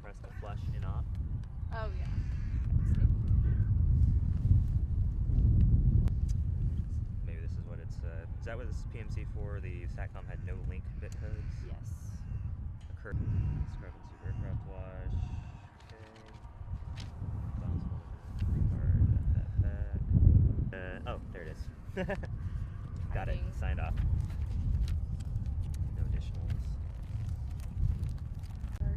press the flush and off. Oh yeah. Maybe this is what it's. Is that what this is PMC for? The SATCOM had no link bit codes. Yes. Discrepancy of aircraft wash. Okay. Oh, there it is. Got it. Signed off. No additionals. Okay.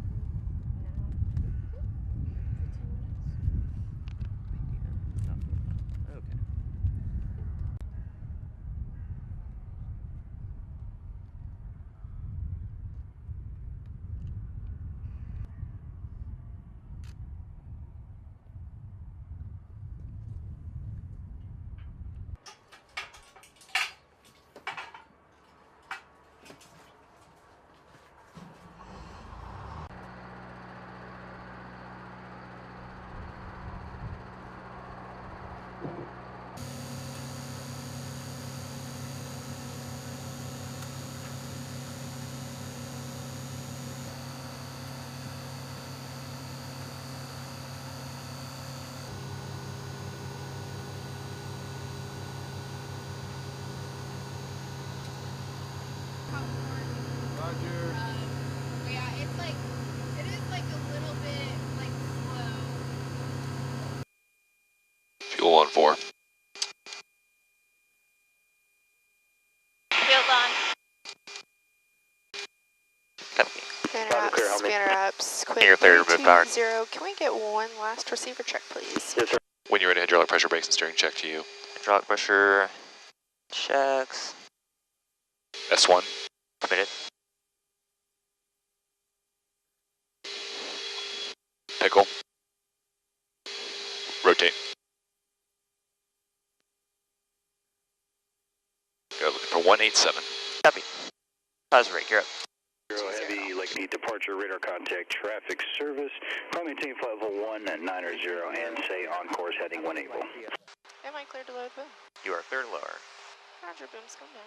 Roger. Yeah, it is like a little bit like slow. Fuel on 4. Field on. Spanner ups, quick. You're clear to move power. 0. Can we get one last receiver check, please? Yes, sir. When you're ready, hydraulic pressure brakes and steering check to you. Hydraulic pressure checks. S1. Committed. Pickle. Rotate. Go looking for 187. Copy. Pause rate, you're up. Zero heavy, like the departure radar contact traffic service. Call maintain flight level 190 and say on course heading 180. Am I clear to load boom? You are clear to lower. Roger, boom's going down.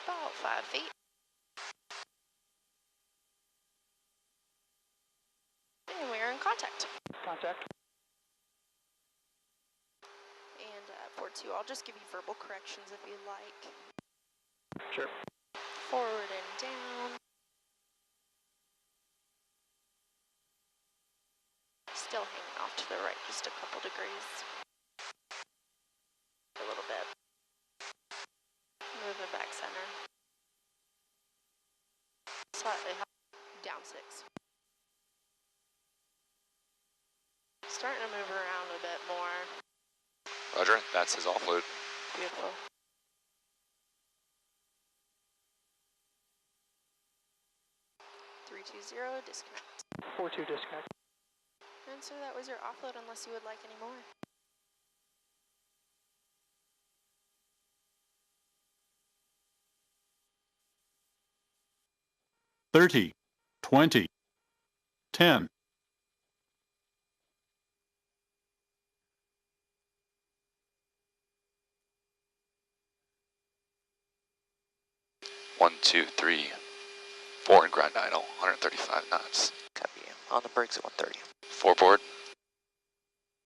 About 5 feet. And we are in contact. Contact. And 4-2, I'll just give you verbal corrections if you like. Sure. Forward and down. Still hanging off to the right, just a couple degrees. A little bit. Moving back center. Slightly high. Down 6. Starting to move around a bit more. Roger, that's his offload. Beautiful. Three, 2, 0, disconnect. 4-2 disconnect. And so that was your offload unless you would like any more. $30, $20, $10. One, 2, 3, 4 and grind idle, 135 knots. Copy. On the brakes at 130. 4 board.